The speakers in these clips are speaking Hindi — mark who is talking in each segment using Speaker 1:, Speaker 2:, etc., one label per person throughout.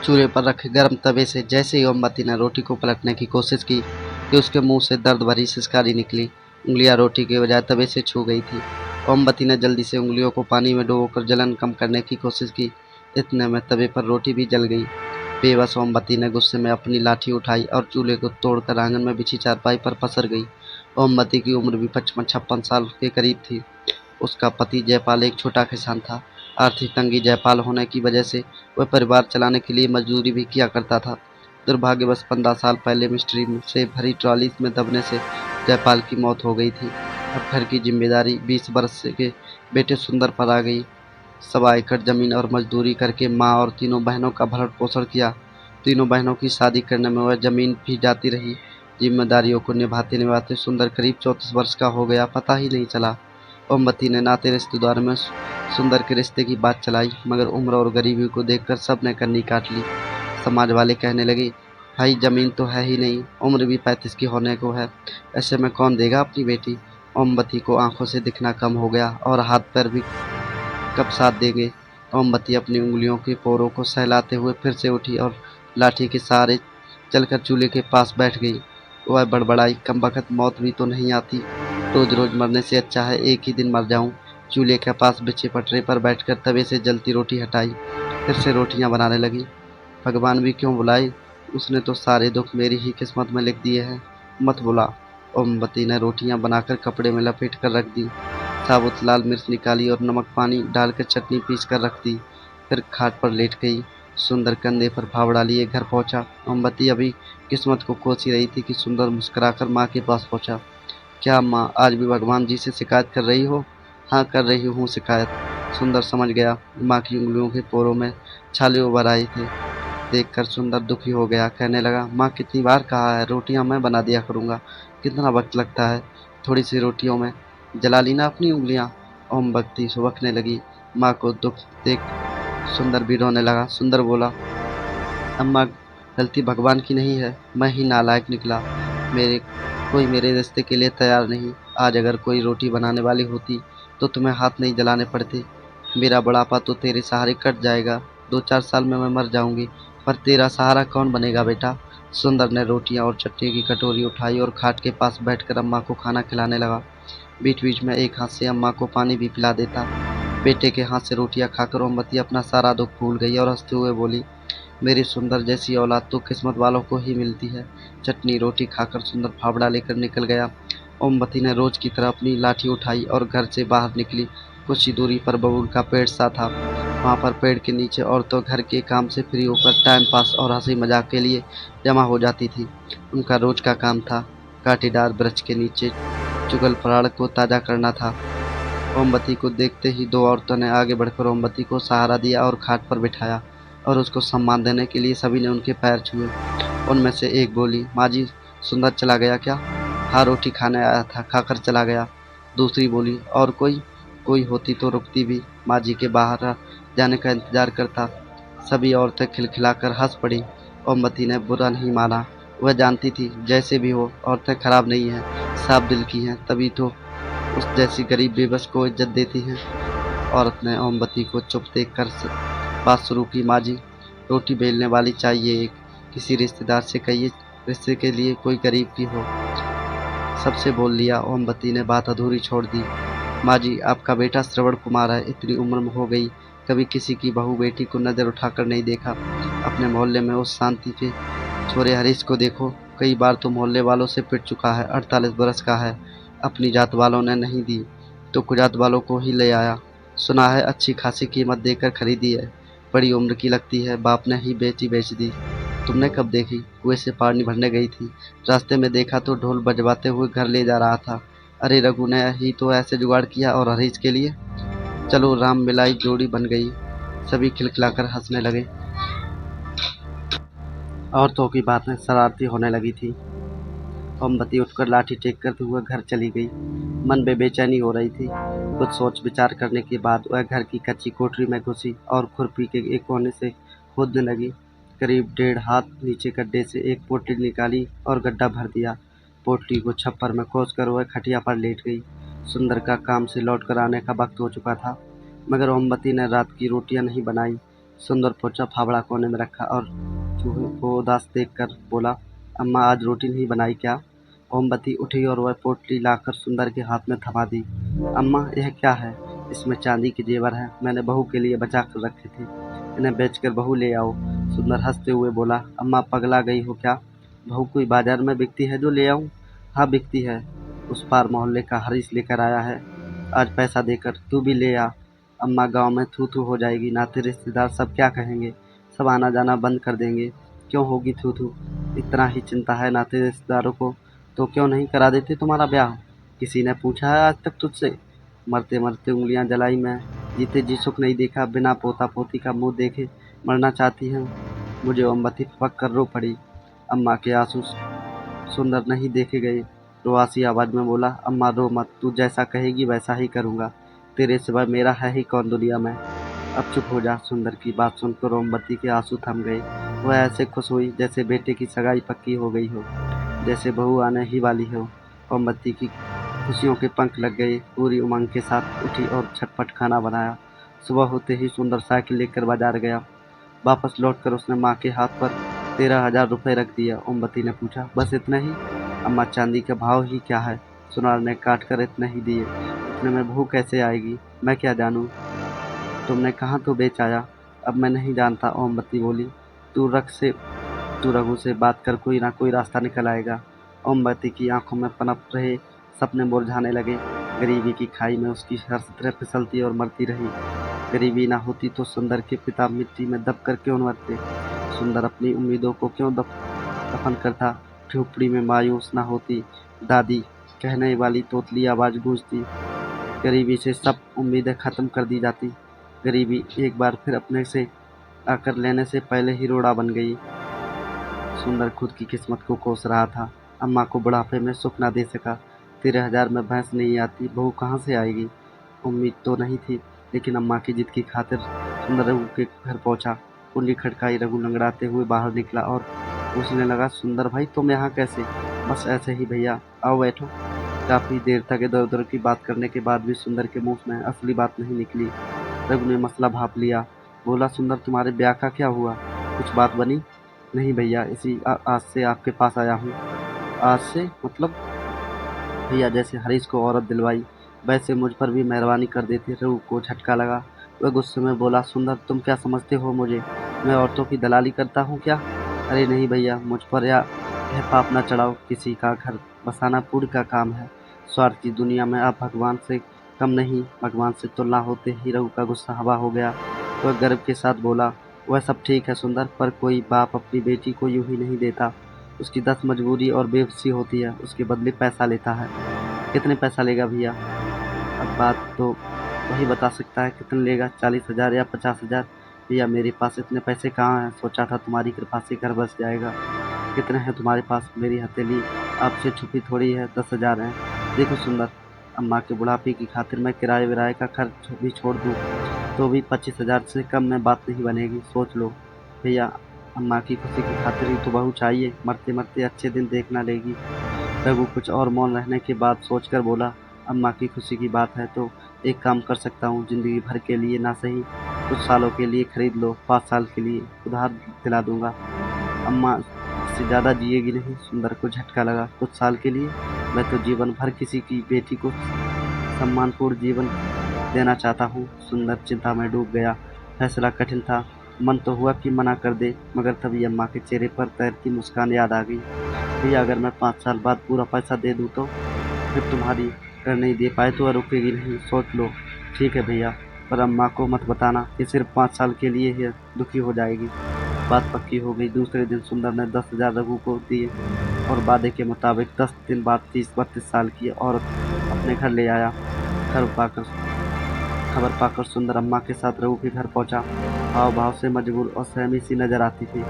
Speaker 1: चूल्हे पर रखे गर्म तवे से जैसे ही ओमवती ने रोटी को पलटने की कोशिश की कि उसके मुंह से दर्द भरी सिसकारी निकली। उंगलियां रोटी के बजाय तवे से छू गई थी। ओमवती ने जल्दी से उंगलियों को पानी में डुबोकर जलन कम करने की कोशिश की। इतने में तवे पर रोटी भी जल गई। बेबस ओमवती ने गुस्से में अपनी लाठी उठाई और चूल्हे को तोड़कर आंगन में बिछी चारपाई पर पसर गई। ओमवती की उम्र भी 55-56 साल के करीब थी। उसका पति जयपाल एक छोटा किसान था। आर्थिक तंगी जयपाल होने की वजह से वह परिवार चलाने के लिए मजदूरी भी किया करता था। दुर्भाग्यवश 15 साल पहले मिस्ट्री से भरी ट्रॉली में दबने से जयपाल की मौत हो गई थी। अब घर की जिम्मेदारी 20 वर्ष के बेटे सुंदर पर आ गई। 1.25 एकड़ जमीन और मजदूरी करके माँ और तीनों बहनों का भरण पोषण किया। तीनों बहनों की शादी करने में वह जमीन भी जाती रही। जिम्मेदारियों को निभाते निभाते सुंदर करीब 34 वर्ष का हो गया, पता ही नहीं चला। ओमवती ने नाते रिश्तेदार में सुंदर के रिश्ते की बात चलाई, मगर उम्र और गरीबी को देखकर सबने कन्नी काट ली। समाज वाले कहने लगे, भाई जमीन तो है ही नहीं, उम्र भी 35 की होने को है, ऐसे में कौन देगा अपनी बेटी। ओमवती को आंखों से दिखना कम हो गया और हाथ पैर भी कब साथ देंगे। ओमवती अपनी उंगलियों के पोरों को सहलाते हुए फिर से उठी और लाठी के सहारे चलकर चूल्हे के पास बैठ गई। वह बड़बड़ाई, कमबख्त मौत भी तो नहीं आती, रोज रोज मरने से अच्छा है एक ही दिन मर जाऊं। चूल्हे के पास बिछे पटरे पर बैठकर तवे से जलती रोटी हटाई, फिर से रोटियां बनाने लगी। भगवान भी क्यों बुलाए, उसने तो सारे दुख मेरी ही किस्मत में लिख दिए हैं, मत बुला। ओमवती ने रोटियां बनाकर कपड़े में लपेट कर रख दी, साबुत लाल मिर्च निकाली और नमक पानी डालकर चटनी पीस कर रख दी। फिर खाट पर लेट गई। सुंदर कंधे पर फावड़ा लिए घर पहुंचा। ओमवती अभी किस्मत को कोस ही रही थी कि सुंदर मुस्कुराकर माँ के पास पहुंचा। क्या माँ, आज भी भगवान जी से शिकायत कर रही हो? हाँ, कर रही हूँ शिकायत। सुंदर समझ गया। माँ की उंगलियों के पोरों में छाले उभर आए थे। देखकर सुंदर दुखी हो गया, कहने लगा, माँ कितनी बार कहा है रोटियां मैं बना दिया करूँगा, कितना वक्त लगता है, थोड़ी सी रोटियों में जला ली ना अपनी उंगलियां। ओमवती सुबकने लगी। माँ को दुख देख सुंदर भी रोने लगा। सुंदर बोला, अम्मा, गलती भगवान की नहीं है, मैं ही नालायक निकला। मेरे कोई मेरे रिश्ते के लिए तैयार नहीं। आज अगर कोई रोटी बनाने वाली होती तो तुम्हें हाथ नहीं जलाने पड़ते। मेरा बुढ़ापा तो तेरे सहारे कट जाएगा, 2-4 साल में मैं मर जाऊंगी, पर तेरा सहारा कौन बनेगा बेटा। सुंदर ने रोटियां और चटनी की कटोरी उठाई और खाट के पास बैठकर अम्मा को खाना खिलाने लगा। बीच बीच में एक हाथ से अम्मा को पानी भी पिला देता। बेटे के हाथ से रोटियां खाकर ओमवती अपना सारा दुख भूल गई और हंसते हुए बोली, मेरी सुंदर जैसी औलाद तो किस्मत वालों को ही मिलती है। चटनी रोटी खाकर सुंदर फावड़ा लेकर निकल गया। ओमवती ने रोज की तरह अपनी लाठी उठाई और घर से बाहर निकली। कुछ ही दूरी पर बबूल का पेड़ सा था। वहाँ पर पेड़ के नीचे औरतें घर के काम से फ्री होकर टाइम पास और हंसी मजाक के लिए जमा हो जाती थी। उनका रोज का काम था कांटेदार वृक्ष के नीचे चुगल पराड़ को ताज़ा करना था। ओमवती को देखते ही दो औरतों ने आगे बढ़कर ओमवती को सहारा दिया और खाट पर बिठाया, और उसको सम्मान देने के लिए सभी ने उनके पैर छुए। उनमें से एक बोली, माँ जी, सुंदर चला गया क्या? हाँ, रोटी खाने आया था, खाकर चला गया। दूसरी बोली, और कोई? कोई होती तो रुकती भी, माँ जी के बाहर जाने का इंतजार करता। सभी औरतें खिलखिलाकर हंस पड़ी। ओमवती ने बुरा नहीं माना। वह जानती थी जैसे भी हो औरतें खराब नहीं हैं, साफ दिल की हैं, तभी तो उस जैसी गरीब बेबस को इज्जत देती हैं। औरत ने ओमवती को चुप देखकर बात शुरू की, माँ जी, रोटी बेलने वाली चाहिए एक, किसी रिश्तेदार से कहिए रिश्ते के लिए कोई गरीब की हो। सबसे बोल लिया। ओमवती ने बात अधूरी छोड़ दी। माँ जी, आपका बेटा श्रवण कुमार है, इतनी उम्र में हो गई, कभी किसी की बहू बेटी को नज़र उठाकर नहीं देखा। अपने मोहल्ले में उस शांति के छोरे हरीश को देखो, कई बार तो मोहल्ले वालों से पिट चुका है, 48 बरस का है। अपनी जात वालों ने नहीं दी तो कुजात वालों को ही ले आया। सुना है अच्छी खासी कीमत देकर खरीदी है, बड़ी उम्र की लगती है, बाप ने ही बेच दी। तुमने कब देखी? कुएं से पानी भरने गई थी, रास्ते में देखा तो ढोल बजवाते हुए घर ले जा रहा था। अरे रघु ने ही तो ऐसे जुगाड़ किया, और हरीश के लिए चलो राम मिलाई जोड़ी बन गई। सभी खिलखिलाकर हंसने लगे। औरतों की बातें शरारती होने लगी थी। ओमवती उठकर लाठी टेक करते हुए घर चली गई। मन में बेचैनी हो रही थी। कुछ सोच विचार करने के बाद वह घर की कच्ची कोठरी में घुसी और खुरपी के एक कोने से खोदने लगी। करीब 1.5 हाथ नीचे गड्ढे से एक पोटली निकाली और गड्ढा भर दिया। पोटली को छप्पर में खोस कर वह खटिया पर लेट गई। सुंदर का काम से लौट कर आने का वक्त हो चुका था, मगर ओमवती ने रात की रोटियां नहीं बनाई। सुंदर पहुंचा, फावड़ा कोने में रखा और चूहे को उदास देखकर बोला, अम्मा आज रोटी नहीं बनाई क्या? मोमबत्ती उठी और वह पोटली लाकर सुंदर के हाथ में थमा दी। अम्मा यह क्या है? इसमें चांदी के जेवर हैं, मैंने बहू के लिए बचा कर रखे थे, इन्हें बेचकर बहू ले आओ। सुंदर हंसते हुए बोला, अम्मा पगला गई हो क्या? बहू कोई बाजार में बिकती है जो ले आऊं? हाँ बिकती है, उस पार मोहल्ले का हरीश लेकर आया है, आज पैसा देकर तू भी ले आ। अम्मा गांव में थू थू हो जाएगी, नाते रिश्तेदार सब क्या कहेंगे, सब आना जाना बंद कर देंगे। क्यों होगी थू थू? इतना ही चिंता है नाते रिश्तेदारों को तो क्यों नहीं करा देते तुम्हारा ब्याह? किसी ने पूछा है आज तक तुझसे? मरते मरते उंगलियां जलाई मैं, जीते जी सुख नहीं देखा, बिना पोता पोती का मुंह देखे मरना चाहती है। मुझे मोमबत्ती फपक कर रो पड़ी। अम्मा के आंसू सुंदर नहीं देखे गए, रुआसी आवाज में बोला, अम्मा रो मत, तू जैसा कहेगी वैसा ही करूंगा, तेरे सिवा मेरा है ही कौन दुनिया में। अब चुप हो जा। सुंदर की बात सुनकर मोमबत्ती के आंसू थम गए। वह ऐसे खुश हुई जैसे बेटे की सगाई पक्की हो गई हो, जैसे बहू आने ही वाली हो। मोमबत्ती की खुशियों के पंख लग गए, पूरी उमंग के साथ उठी और झटपट खाना बनाया। सुबह होते ही सुंदर साइकिल लेकर बाजार गया। वापस लौटकर उसने माँ के हाथ पर 13,000 रुपये रख दिया। मोमबत्ती ने पूछा, बस इतना ही? अम्मा चांदी का भाव ही क्या है, सुनार ने काट कर इतने ही दिए, इतने में बहू कैसे आएगी मैं क्या जानूं, तुमने कहाँ तो बेच आया। अब मैं नहीं जानता, मोमबत्ती बोली, तू रघु से बात कर, कोई ना कोई रास्ता निकल आएगा। मोमबत्ती की आंखों में पनप रहे सपने मुरझाने लगे। गरीबी की खाई में उसकी हर तरह फिसलती और मरती रही। गरीबी ना होती तो सुंदर के पिता मिट्टी में दबकर क्यों न मरते? सुंदर अपनी उम्मीदों को क्यों दफन करता? झोपड़ी में मायूस ना होती? दादी कहने वाली तोतली आवाज गूंजती। गरीबी से सब उम्मीदें खत्म कर दी जाती। गरीबी एक बार फिर अपने से आकर लेने से पहले ही रोड़ा बन गई। सुंदर खुद की किस्मत को कोस रहा था। अम्मा को बुढ़ापे में सुख न दे सका। 13,000 में भैंस नहीं आती, बहू कहाँ से आएगी? उम्मीद तो नहीं थी, लेकिन अम्मा की जिद की खातिर सुंदर रघु के घर पहुंचा। कुंडी खटकाई, रघु लंगड़ाते हुए बाहर निकला और पूछने लगा, सुंदर भाई तुम यहाँ कैसे? बस ऐसे ही भैया, आओ बैठो। काफी देर तक इधर उधर की बात करने के बाद भी सुंदर के मुंह में असली बात नहीं निकली। रघु ने मसला भांप लिया। बोला, सुंदर तुम्हारे ब्याह का क्या हुआ, कुछ बात बनी? नहीं भैया, इसी आज से आपके पास आया हूँ। आज से मतलब? भैया जैसे हरीश को औरत दिलवाई वैसे मुझ पर भी मेहरबानी कर देते। रघु को झटका लगा। वह गुस्से में बोला, सुंदर तुम क्या समझते हो मुझे, मैं औरतों की दलाली करता हूँ क्या? अरे नहीं भैया, मुझ पर यह पाप न चढ़ाओ, किसी का घर बसाना पुण्य का काम है। स्वार्थ की दुनिया में आप भगवान से कम नहीं। भगवान से तुलना होते ही रघु का गुस्सा हवा हो गया। वह गर्व के साथ बोला, वह सब ठीक है सुंदर, पर कोई बाप अपनी बेटी को यूं ही नहीं देता। उसकी 10 मजबूरी और बेबसी होती है, उसके बदले पैसा लेता है। कितने पैसा लेगा भैया? अब बात तो वही बता सकता है, कितने लेगा, 40,000 या 50,000? भैया मेरे पास इतने पैसे कहाँ हैं, सोचा था तुम्हारी कृपा से घर बस जाएगा। कितने हैं तुम्हारे पास? मेरी हथेली आपसे छुपी थोड़ी है, 10,000 हैं। देखो सुंदर, अम्मा के बुढ़ापे की खातिर मैं किराए विराए का खर्च भी छोड़ दूँ तो भी 25,000 से कम में बात नहीं बनेगी, सोच लो। भैया अम्मा की खुशी की खातिर ही तो बहू चाहिए, मरते मरते अच्छे दिन देखना लेगी। रघु कुछ और मौन रहने के बाद सोचकर बोला, अम्मा की खुशी की बात है तो एक काम कर सकता हूँ, जिंदगी भर के लिए ना सही कुछ सालों के लिए खरीद लो, 5 साल के लिए उधार दिला दूंगा। अम्मा इससे ज़्यादा जिएगी नहीं। सुंदर को झटका लगा, कुछ साल के लिए? मैं तो जीवन भर किसी की बेटी को सम्मानपूर्ण जीवन देना चाहता हूँ। सुंदर चिंता में डूब गया। फैसला कठिन था। मन तो हुआ कि मना कर दे, मगर तभी अम्मा के चेहरे पर तैरती मुस्कान याद आ गई। भैया अगर मैं 5 साल बाद पूरा पैसा दे दूँ तो? फिर तुम्हारी अगर नहीं दे पाए तो वह रुकेगी नहीं, सोच लो। ठीक है भैया, पर अम्मा को मत बताना कि सिर्फ 5 साल के लिए ही दुखी हो जाएगी। बात पक्की हो गई। दूसरे दिन सुंदर ने 10,000 रघु को दिए और वादे के मुताबिक 10 दिन बाद 30-32 साल की औरत अपने घर ले आया। खबर पाकर सुंदर अम्मा के साथ रघु के घर पहुंचा। हाव भाव से मजबूर और सहमी सी नजर आती थी।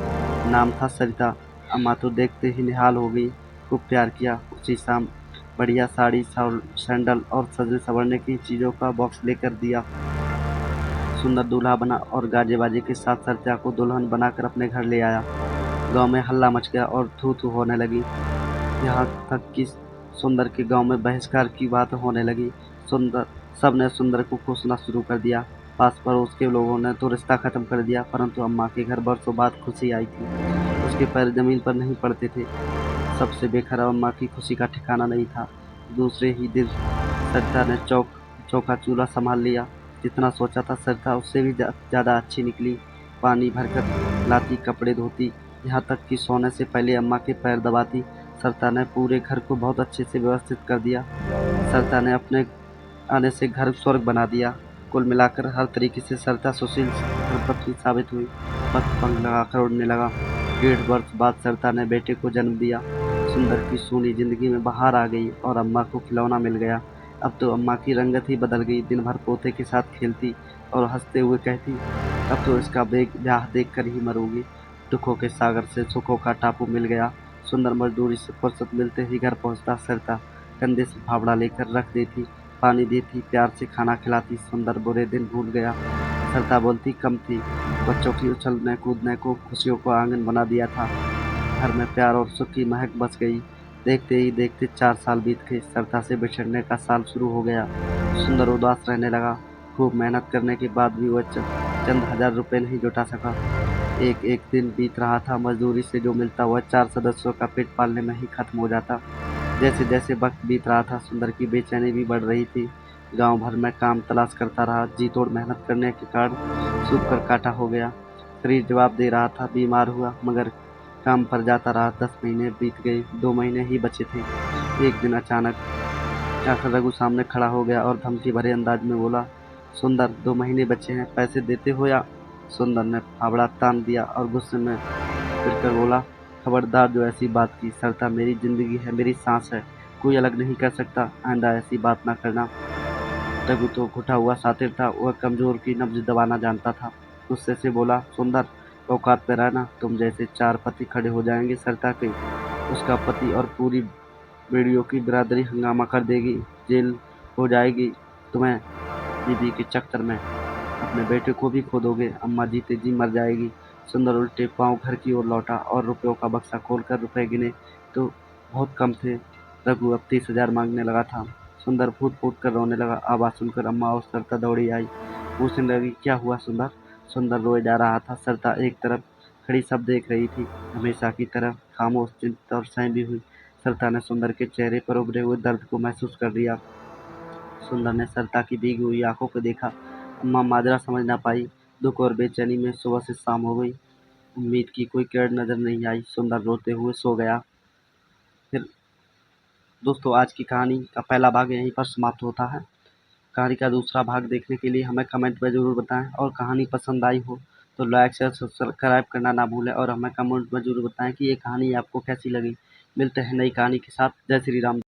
Speaker 1: नाम था सरिता। अम्मा तो देखते ही निहाल हो गई। खूब प्यार किया। उसी शाम बढ़िया साड़ी, सैंडल और सजने संवरने की चीज़ों का बॉक्स लेकर दिया। सुंदर दूल्हा बना और गाजे बाजे के साथ सरिता को दुल्हन बनाकर अपने घर ले आया। गांव में हल्ला मच गया और थू थू होने लगी। यहाँ तक कि सुंदर के गांव में बहिष्कार की बात होने लगी। सुंदर सबने सुंदर को कोसना शुरू कर दिया। पास पड़ोस के लोगों ने तो रिश्ता ख़त्म कर दिया, परंतु अम्मा के घर बरसों बाद खुशी आई थी। उसके पैर ज़मीन पर नहीं पड़ते थे। सबसे बेखरा अम्मा की खुशी का ठिकाना नहीं था। दूसरे ही दिन सरिता ने चौका चूल्हा संभाल लिया। जितना सोचा था सरिता उससे भी ज़्यादा अच्छी निकली। पानी भरकर लाती, कपड़े धोती, यहाँ तक कि सोने से पहले अम्मा के पैर दबाती। सरिता ने पूरे घर को बहुत अच्छे से व्यवस्थित कर दिया। सरिता ने अपने आने से घर स्वर्ग बना दिया। कुल मिलाकर हर तरीके से सरिता सुशील धर्मपत्नी साबित हुई। वक्त पंख लगाकर उड़ने लगा। 1.5 वर्ष बाद सरिता ने बेटे को जन्म दिया। सुंदर की सूनी जिंदगी में बहार आ गई और अम्मा को खिलौना मिल गया। अब तो अम्मा की रंगत ही बदल गई। दिन भर पोते के साथ खेलती और हंसते हुए कहती, अब तो इसका ब्याह देख कर ही मरूंगी। दुखों के सागर से सुखों का टापू मिल गया। सुंदर मजदूरी से फुर्सत मिलते ही घर पहुंचता। सरिता कंधे से फावड़ा लेकर रख देती, पानी देती, प्यार से खाना खिलाती। सुंदर बुरे दिन भूल गया। सरिता बोलती कम थी, बच्चों की उछलने कूदने को, खुशियों को आंगन बना दिया था। घर में प्यार और सुख की महक बस गई। देखते ही देखते 4 साल बीत गए। सरिता से बिछड़ने का साल शुरू हो गया। सुंदर उदास रहने लगा। खूब मेहनत करने के बाद भी वह चंद हजार रुपए नहीं जुटा सका। एक एक दिन बीत रहा था। मजदूरी से जो मिलता वह 4 सदस्यों का पेट पालने में ही खत्म हो जाता। जैसे जैसे वक्त बीत रहा था, सुंदर की बेचैनी भी बढ़ रही थी। गांव भर में काम तलाश करता रहा। जी तोड़ मेहनत करने के कारण सूख कर काटा हो गया। शरीर जवाब दे रहा था। बीमार हुआ मगर काम पर जाता रहा। 10 महीने बीत गए। 2 महीने ही बचे थे। एक दिन अचानक आकर रघु सामने खड़ा हो गया और धमकी भरे अंदाज में बोला, सुंदर 2 महीने बचे हैं, पैसे देते हो या? सुंदर ने फावड़ा तान दिया और गुस्से में फिरकर बोला, खबरदार जो ऐसी बात की। सरिता मेरी जिंदगी है, मेरी सांस है, कोई अलग नहीं कर सकता। आइंदा ऐसी बात ना करना। रघु तो घुटा हुआ शातिर था। वह कमजोर की नब्ज दबाना जानता था। गुस्से से बोला, सुंदर औकात पे रहना, तुम जैसे 4 पति खड़े हो जाएंगे सरिता के। उसका पति और पूरी बेड़ियों की बिरादरी हंगामा कर देगी। जेल हो जाएगी। तुम्हें बीबी के चक्कर में अपने बेटे को भी खो दोगे। अम्मा जीते जी मर जाएगी। सुंदर उल्टे पांव घर की ओर लौटा और रुपयों का बक्सा खोलकर रुपए गिने तो बहुत कम थे। रघु अब 30,000 मांगने लगा था। सुंदर फूट फूट कर रोने लगा। आवाज सुनकर अम्मा और सरिता दौड़ी आई। पूछने लगी, क्या हुआ सुंदर? सुंदर रोए जा रहा था। सरिता एक तरफ खड़ी सब देख रही थी, हमेशा की तरह खामोश, चिंतित और सहमी हुई। सरिता ने सुंदर के चेहरे पर उभरे हुए दर्द को महसूस कर लिया। सुंदर ने सरिता की भीगी हुई आंखों को देखा। अम्मा माजरा समझ ना पाई। दुख और बेचैनी में सुबह से शाम हो गई। उम्मीद की कोई किरण नजर नहीं आई। सुंदर रोते हुए सो गया। फिर दोस्तों, आज की कहानी का पहला भाग यहीं पर समाप्त होता है। कहानी का दूसरा भाग देखने के लिए हमें कमेंट में ज़रूर बताएं और कहानी पसंद आई हो तो लाइक शेयर सब्सक्राइब करना ना भूलें और हमें कमेंट में ज़रूर बताएं कि ये कहानी आपको कैसी लगी। मिलते हैं नई कहानी के साथ। जय श्री राम।